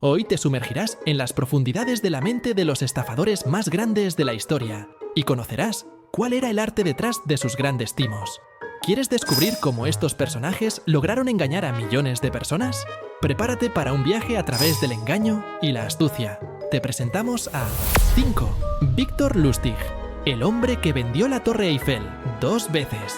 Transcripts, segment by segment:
Hoy te sumergirás en las profundidades de la mente de los estafadores más grandes de la historia y conocerás cuál era el arte detrás de sus grandes timos. ¿Quieres descubrir cómo estos personajes lograron engañar a millones de personas? Prepárate para un viaje a través del engaño y la astucia. Te presentamos a 5. Victor Lustig, el hombre que vendió la Torre Eiffel 2 veces.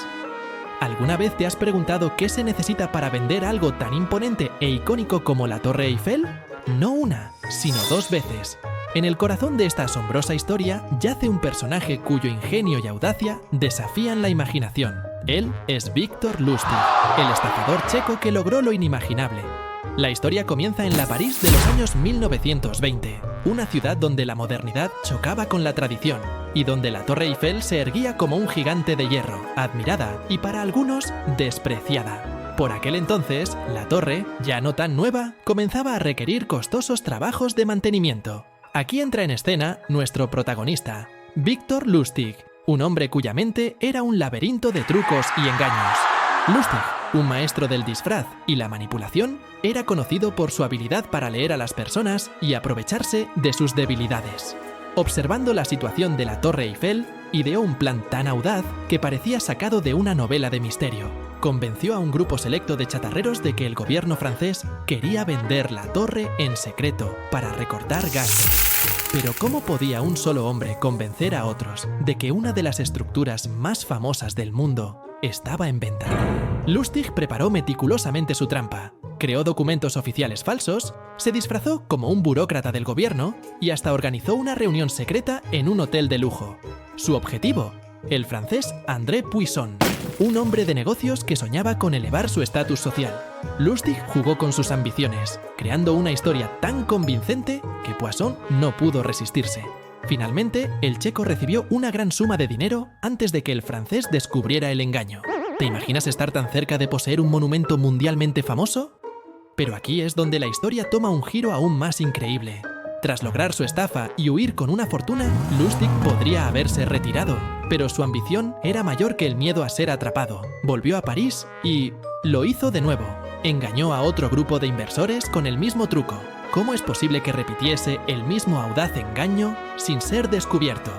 ¿Alguna vez te has preguntado qué se necesita para vender algo tan imponente e icónico como la Torre Eiffel? No una, sino 2 veces. En el corazón de esta asombrosa historia yace un personaje cuyo ingenio y audacia desafían la imaginación. Él es Victor Lustig, el estafador checo que logró lo inimaginable. La historia comienza en la París de los años 1920, una ciudad donde la modernidad chocaba con la tradición y donde la Torre Eiffel se erguía como un gigante de hierro, admirada y para algunos despreciada. Por aquel entonces, la torre, ya no tan nueva, comenzaba a requerir costosos trabajos de mantenimiento. Aquí entra en escena nuestro protagonista, Victor Lustig, un hombre cuya mente era un laberinto de trucos y engaños. Lustig, un maestro del disfraz y la manipulación, era conocido por su habilidad para leer a las personas y aprovecharse de sus debilidades. Observando la situación de la Torre Eiffel, ideó un plan tan audaz que parecía sacado de una novela de misterio. Convenció a un grupo selecto de chatarreros de que el gobierno francés quería vender la torre en secreto para recortar gastos. Pero ¿cómo podía un solo hombre convencer a otros de que una de las estructuras más famosas del mundo estaba en venta? Lustig preparó meticulosamente su trampa, creó documentos oficiales falsos, se disfrazó como un burócrata del gobierno y hasta organizó una reunión secreta en un hotel de lujo. Su objetivo: el francés André Poisson, un hombre de negocios que soñaba con elevar su estatus social. Lustig jugó con sus ambiciones, creando una historia tan convincente que Poisson no pudo resistirse. Finalmente, el checo recibió una gran suma de dinero antes de que el francés descubriera el engaño. ¿Te imaginas estar tan cerca de poseer un monumento mundialmente famoso? Pero aquí es donde la historia toma un giro aún más increíble. Tras lograr su estafa y huir con una fortuna, Lustig podría haberse retirado, pero su ambición era mayor que el miedo a ser atrapado. Volvió a París y lo hizo de nuevo. Engañó a otro grupo de inversores con el mismo truco. ¿Cómo es posible que repitiese el mismo audaz engaño sin ser descubierto?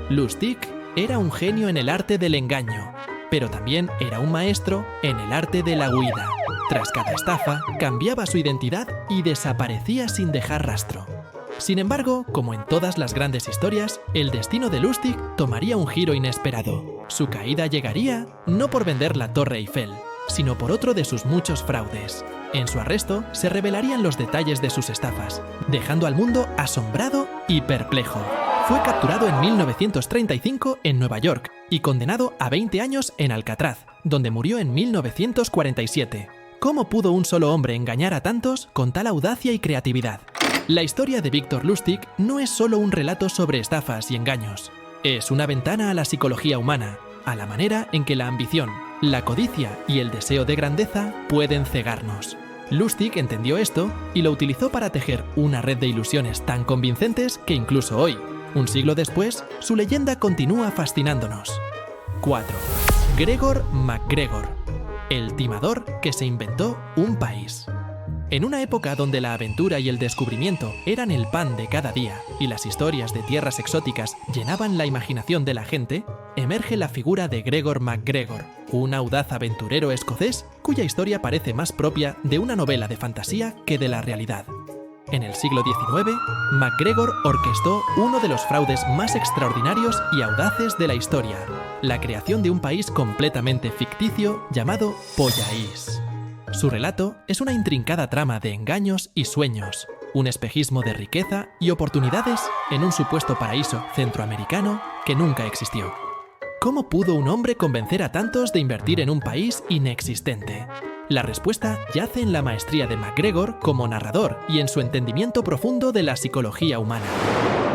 Lustig era un genio en el arte del engaño, pero también era un maestro en el arte de la huida. Tras cada estafa, cambiaba su identidad y desaparecía sin dejar rastro. Sin embargo, como en todas las grandes historias, el destino de Lustig tomaría un giro inesperado. Su caída llegaría no por vender la Torre Eiffel, sino por otro de sus muchos fraudes. En su arresto se revelarían los detalles de sus estafas, dejando al mundo asombrado y perplejo. Fue capturado en 1935 en Nueva York y condenado a 20 años en Alcatraz, donde murió en 1947. ¿Cómo pudo un solo hombre engañar a tantos con tal audacia y creatividad? La historia de Victor Lustig no es solo un relato sobre estafas y engaños. Es una ventana a la psicología humana, a la manera en que la ambición, la codicia y el deseo de grandeza pueden cegarnos. Lustig entendió esto y lo utilizó para tejer una red de ilusiones tan convincentes que incluso hoy, un siglo después, su leyenda continúa fascinándonos. 4. Gregor MacGregor, el timador que se inventó un país. En una época donde la aventura y el descubrimiento eran el pan de cada día y las historias de tierras exóticas llenaban la imaginación de la gente, emerge la figura de Gregor MacGregor, un audaz aventurero escocés cuya historia parece más propia de una novela de fantasía que de la realidad. En el siglo XIX, MacGregor orquestó uno de los fraudes más extraordinarios y audaces de la historia, la creación de un país completamente ficticio llamado Pollaís. Su relato es una intrincada trama de engaños y sueños, un espejismo de riqueza y oportunidades en un supuesto paraíso centroamericano que nunca existió. ¿Cómo pudo un hombre convencer a tantos de invertir en un país inexistente? La respuesta yace en la maestría de MacGregor como narrador y en su entendimiento profundo de la psicología humana.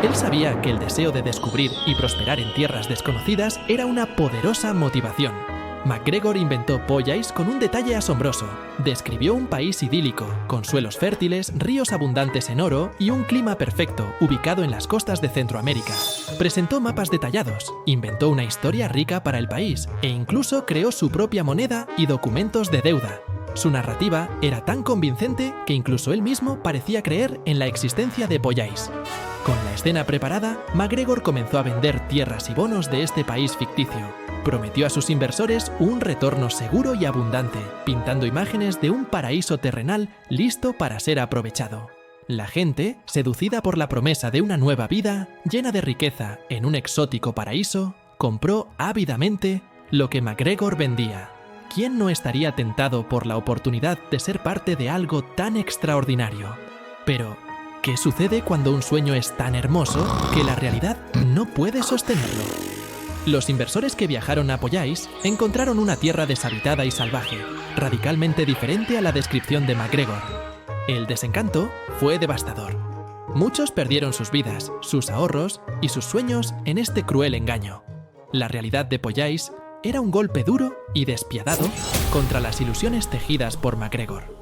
Él sabía que el deseo de descubrir y prosperar en tierras desconocidas era una poderosa motivación. MacGregor inventó Pollaís con un detalle asombroso. Describió un país idílico, con suelos fértiles, ríos abundantes en oro y un clima perfecto, ubicado en las costas de Centroamérica. Presentó mapas detallados, inventó una historia rica para el país e incluso creó su propia moneda y documentos de deuda. Su narrativa era tan convincente que incluso él mismo parecía creer en la existencia de Pollais. Con la escena preparada, MacGregor comenzó a vender tierras y bonos de este país ficticio. Prometió a sus inversores un retorno seguro y abundante, pintando imágenes de un paraíso terrenal listo para ser aprovechado. La gente, seducida por la promesa de una nueva vida, llena de riqueza en un exótico paraíso, compró ávidamente lo que MacGregor vendía. ¿Quién no estaría tentado por la oportunidad de ser parte de algo tan extraordinario? Pero, ¿qué sucede cuando un sueño es tan hermoso que la realidad no puede sostenerlo? Los inversores que viajaron a Pollais encontraron una tierra deshabitada y salvaje, radicalmente diferente a la descripción de MacGregor. El desencanto fue devastador. Muchos perdieron sus vidas, sus ahorros y sus sueños en este cruel engaño. La realidad de Pollais era un golpe duro y despiadado contra las ilusiones tejidas por MacGregor.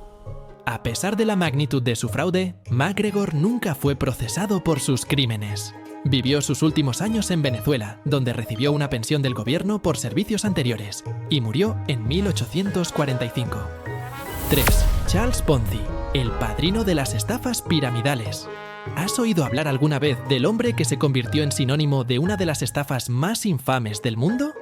A pesar de la magnitud de su fraude, MacGregor nunca fue procesado por sus crímenes. Vivió sus últimos años en Venezuela, donde recibió una pensión del gobierno por servicios anteriores, y murió en 1845. 3. Charles Ponzi, el padrino de las estafas piramidales. ¿Has oído hablar alguna vez del hombre que se convirtió en sinónimo de una de las estafas más infames del mundo?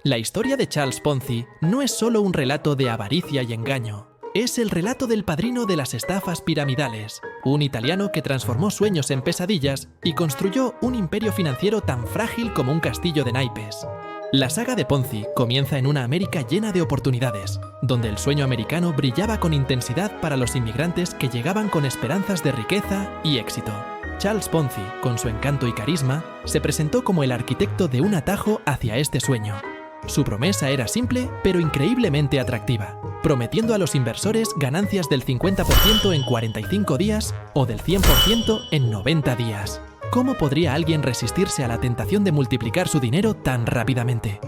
La historia de Charles Ponzi no es solo un relato de avaricia y engaño. Es el relato del padrino de las estafas piramidales, un italiano que transformó sueños en pesadillas y construyó un imperio financiero tan frágil como un castillo de naipes. La saga de Ponzi comienza en una América llena de oportunidades, donde el sueño americano brillaba con intensidad para los inmigrantes que llegaban con esperanzas de riqueza y éxito. Charles Ponzi, con su encanto y carisma, se presentó como el arquitecto de un atajo hacia este sueño. Su promesa era simple, pero increíblemente atractiva, prometiendo a los inversores ganancias del 50% en 45 días o del 100% en 90 días. ¿Cómo podría alguien resistirse a la tentación de multiplicar su dinero tan rápidamente?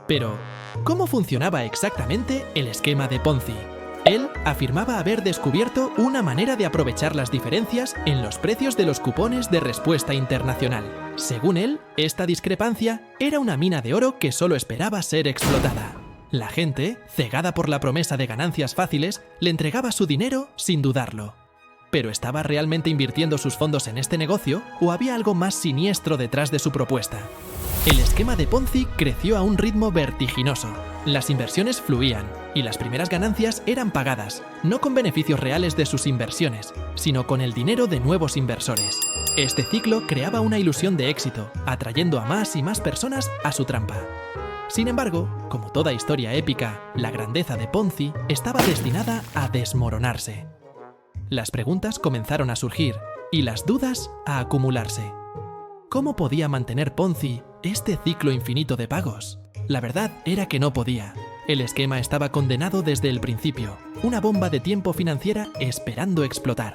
Pero, ¿cómo funcionaba exactamente el esquema de Ponzi? Él afirmaba haber descubierto una manera de aprovechar las diferencias en los precios de los cupones de respuesta internacional. Según él, esta discrepancia era una mina de oro que solo esperaba ser explotada. La gente, cegada por la promesa de ganancias fáciles, le entregaba su dinero sin dudarlo. ¿Pero estaba realmente invirtiendo sus fondos en este negocio o había algo más siniestro detrás de su propuesta? El esquema de Ponzi creció a un ritmo vertiginoso. Las inversiones fluían y las primeras ganancias eran pagadas, no con beneficios reales de sus inversiones, sino con el dinero de nuevos inversores. Este ciclo creaba una ilusión de éxito, atrayendo a más y más personas a su trampa. Sin embargo, como toda historia épica, la grandeza de Ponzi estaba destinada a desmoronarse. Las preguntas comenzaron a surgir y las dudas a acumularse. ¿Cómo podía mantener Ponzi este ciclo infinito de pagos? La verdad era que no podía. El esquema estaba condenado desde el principio, una bomba de tiempo financiera esperando explotar.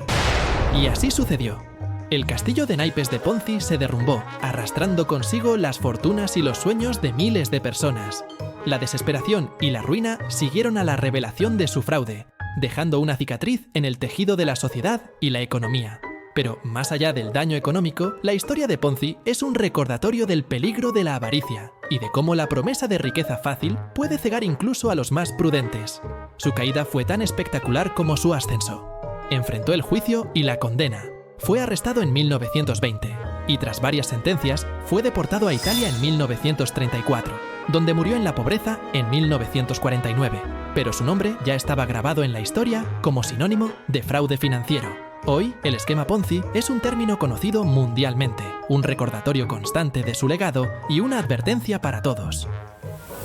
Y así sucedió. El castillo de naipes de Ponzi se derrumbó, arrastrando consigo las fortunas y los sueños de miles de personas. La desesperación y la ruina siguieron a la revelación de su fraude, dejando una cicatriz en el tejido de la sociedad y la economía. Pero, más allá del daño económico, la historia de Ponzi es un recordatorio del peligro de la avaricia y de cómo la promesa de riqueza fácil puede cegar incluso a los más prudentes. Su caída fue tan espectacular como su ascenso. Enfrentó el juicio y la condena. Fue arrestado en 1920 y, tras varias sentencias, fue deportado a Italia en 1934, donde murió en la pobreza en 1949. Pero su nombre ya estaba grabado en la historia como sinónimo de fraude financiero. Hoy, el esquema Ponzi es un término conocido mundialmente, un recordatorio constante de su legado y una advertencia para todos.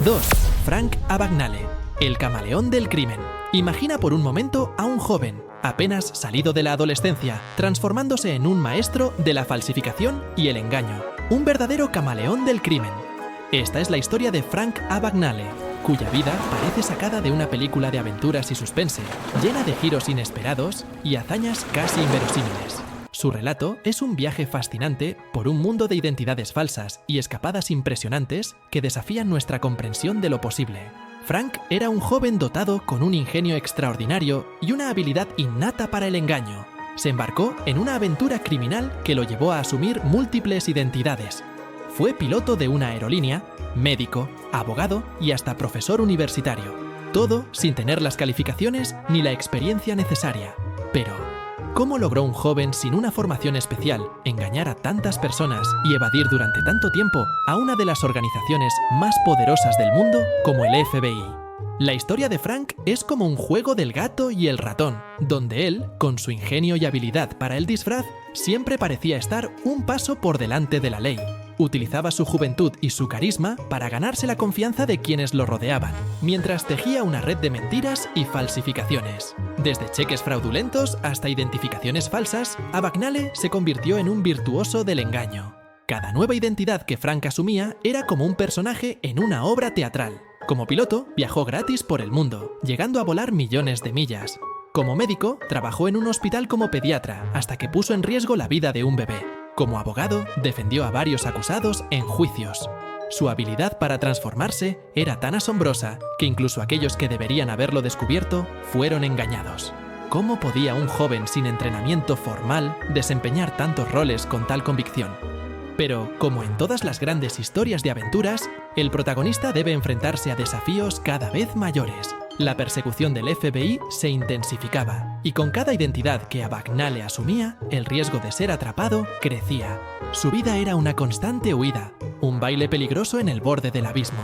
2. Frank Abagnale, el camaleón del crimen. Imagina por un momento a un joven, apenas salido de la adolescencia, transformándose en un maestro de la falsificación y el engaño, un verdadero camaleón del crimen. Esta es la historia de Frank Abagnale, cuya vida parece sacada de una película de aventuras y suspense, llena de giros inesperados y hazañas casi inverosímiles. Su relato es un viaje fascinante por un mundo de identidades falsas y escapadas impresionantes que desafían nuestra comprensión de lo posible. Frank era un joven dotado con un ingenio extraordinario y una habilidad innata para el engaño. Se embarcó en una aventura criminal que lo llevó a asumir múltiples identidades. Fue piloto de una aerolínea, médico, abogado y hasta profesor universitario. todo sin tener las calificaciones ni la experiencia necesaria. Pero, ¿cómo logró un joven sin una formación especial engañar a tantas personas y evadir durante tanto tiempo a una de las organizaciones más poderosas del mundo como el FBI? La historia de Frank es como un juego del gato y el ratón, donde él, con su ingenio y habilidad para el disfraz, siempre parecía estar un paso por delante de la ley. Utilizaba su juventud y su carisma para ganarse la confianza de quienes lo rodeaban, mientras tejía una red de mentiras y falsificaciones. Desde cheques fraudulentos hasta identificaciones falsas, Abagnale se convirtió en un virtuoso del engaño. Cada nueva identidad que Frank asumía era como un personaje en una obra teatral. Como piloto, viajó gratis por el mundo, llegando a volar millones de millas. Como médico, trabajó en un hospital como pediatra, hasta que puso en riesgo la vida de un bebé. Como abogado, defendió a varios acusados en juicios. Su habilidad para transformarse era tan asombrosa que incluso aquellos que deberían haberlo descubierto fueron engañados. ¿Cómo podía un joven sin entrenamiento formal desempeñar tantos roles con tal convicción? Pero, como en todas las grandes historias de aventuras, el protagonista debe enfrentarse a desafíos cada vez mayores. La persecución del FBI se intensificaba, y con cada identidad que Abagnale asumía, el riesgo de ser atrapado crecía. Su vida era una constante huida, un baile peligroso en el borde del abismo.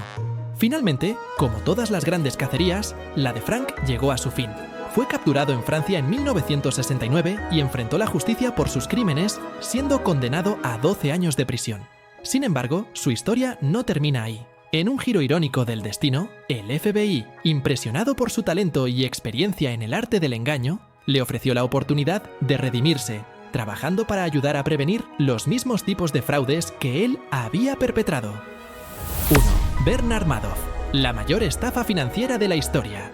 Finalmente, como todas las grandes cacerías, la de Frank llegó a su fin. Fue capturado en Francia en 1969 y enfrentó la justicia por sus crímenes, siendo condenado a 12 años de prisión. Sin embargo, su historia no termina ahí. En un giro irónico del destino, el FBI, impresionado por su talento y experiencia en el arte del engaño, le ofreció la oportunidad de redimirse, trabajando para ayudar a prevenir los mismos tipos de fraudes que él había perpetrado. 1. Bernard Madoff, la mayor estafa financiera de la historia.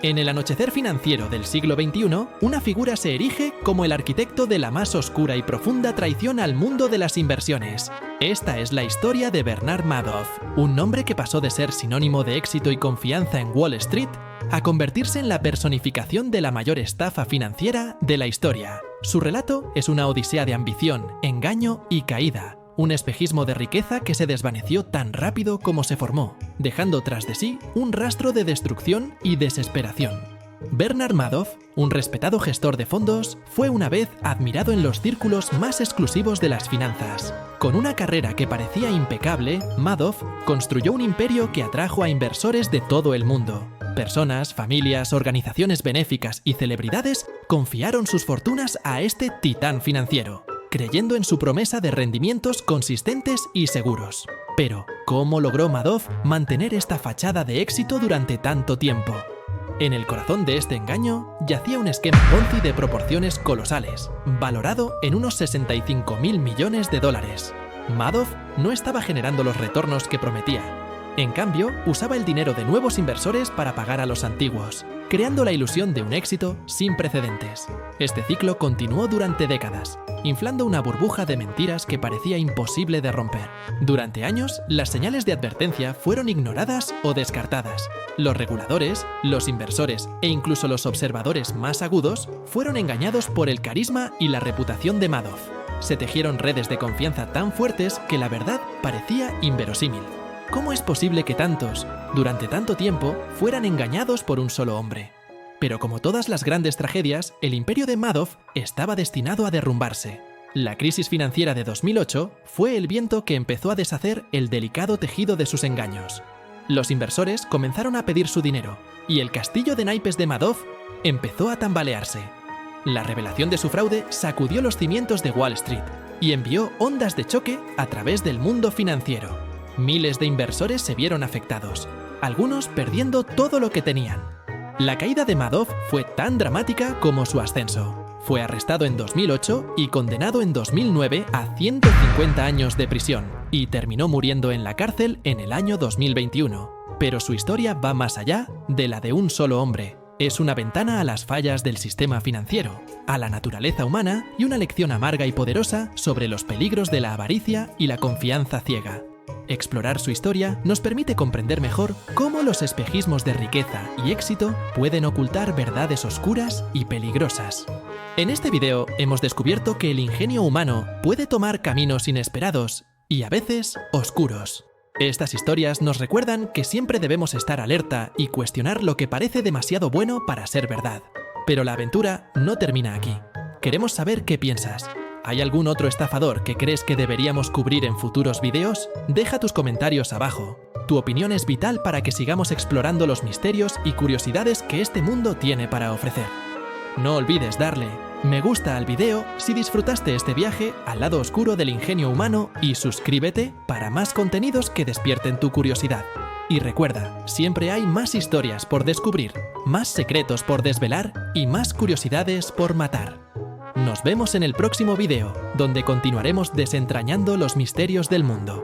En el anochecer financiero del siglo XXI, una figura se erige como el arquitecto de la más oscura y profunda traición al mundo de las inversiones. Esta es la historia de Bernard Madoff, un nombre que pasó de ser sinónimo de éxito y confianza en Wall Street a convertirse en la personificación de la mayor estafa financiera de la historia. Su relato es una odisea de ambición, engaño y caída. Un espejismo de riqueza que se desvaneció tan rápido como se formó, dejando tras de sí un rastro de destrucción y desesperación. Bernard Madoff, un respetado gestor de fondos, fue una vez admirado en los círculos más exclusivos de las finanzas. Con una carrera que parecía impecable, Madoff construyó un imperio que atrajo a inversores de todo el mundo. Personas, familias, organizaciones benéficas y celebridades confiaron sus fortunas a este titán financiero, creyendo en su promesa de rendimientos consistentes y seguros. Pero, ¿cómo logró Madoff mantener esta fachada de éxito durante tanto tiempo? En el corazón de este engaño yacía un esquema Ponzi de proporciones colosales, valorado en unos 65.000 millones de dólares. Madoff no estaba generando los retornos que prometía. En cambio, usaba el dinero de nuevos inversores para pagar a los antiguos, creando la ilusión de un éxito sin precedentes. Este ciclo continuó durante décadas, inflando una burbuja de mentiras que parecía imposible de romper. Durante años, las señales de advertencia fueron ignoradas o descartadas. Los reguladores, los inversores e incluso los observadores más agudos fueron engañados por el carisma y la reputación de Madoff. Se tejieron redes de confianza tan fuertes que la verdad parecía inverosímil. ¿Cómo es posible que tantos, durante tanto tiempo, fueran engañados por un solo hombre? Pero como todas las grandes tragedias, el imperio de Madoff estaba destinado a derrumbarse. La crisis financiera de 2008 fue el viento que empezó a deshacer el delicado tejido de sus engaños. Los inversores comenzaron a pedir su dinero, y el castillo de naipes de Madoff empezó a tambalearse. La revelación de su fraude sacudió los cimientos de Wall Street y envió ondas de choque a través del mundo financiero. Miles de inversores se vieron afectados, algunos perdiendo todo lo que tenían. La caída de Madoff fue tan dramática como su ascenso. Fue arrestado en 2008 y condenado en 2009 a 150 años de prisión, y terminó muriendo en la cárcel en el año 2021. Pero su historia va más allá de la de un solo hombre. Es una ventana a las fallas del sistema financiero, a la naturaleza humana y una lección amarga y poderosa sobre los peligros de la avaricia y la confianza ciega. Explorar su historia nos permite comprender mejor cómo los espejismos de riqueza y éxito pueden ocultar verdades oscuras y peligrosas. En este video hemos descubierto que el ingenio humano puede tomar caminos inesperados y a veces oscuros. Estas historias nos recuerdan que siempre debemos estar alerta y cuestionar lo que parece demasiado bueno para ser verdad. Pero la aventura no termina aquí. Queremos saber qué piensas. ¿Hay algún otro estafador que crees que deberíamos cubrir en futuros vídeos? Deja tus comentarios abajo. Tu opinión es vital para que sigamos explorando los misterios y curiosidades que este mundo tiene para ofrecer. No olvides darle me gusta al video si disfrutaste este viaje al lado oscuro del ingenio humano y suscríbete para más contenidos que despierten tu curiosidad. Y recuerda, siempre hay más historias por descubrir, más secretos por desvelar y más curiosidades por matar. Nos vemos en el próximo video, donde continuaremos desentrañando los misterios del mundo.